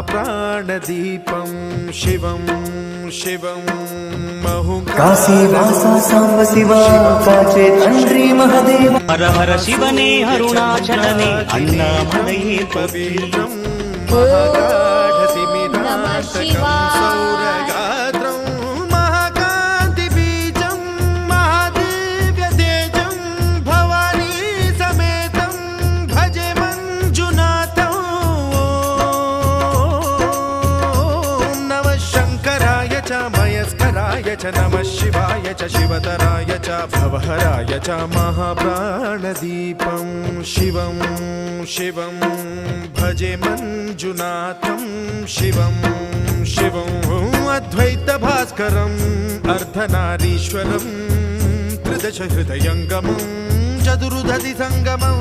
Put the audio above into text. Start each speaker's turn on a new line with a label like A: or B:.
A: महाप्राणदीपं शिवं शिवं
B: काशीवासा साम्ब शिवा काचे तंड्री महदेव
C: हर हर शिवने अरुणाचलने अन्नामलये
A: पवित्रं महागाढतिमिरान्तकं सौरगात्रं महाकान्तिबीजं महादिव्यतेजं भवानी समेतं भजे मञ्जुनाथं। ॐ नमः शङ्कराय च मयस्कराय च नमः शिवाय च शिवतराय च भवहराय च महाप्राणदीपं शिवं शिवं भजे मञ्जुनाथं शिवं शिवं अद्वैतभास्करम् अर्धनारीश्वरं त्रिदश हृदयङ्गमं चतुर्दधि सङ्गमं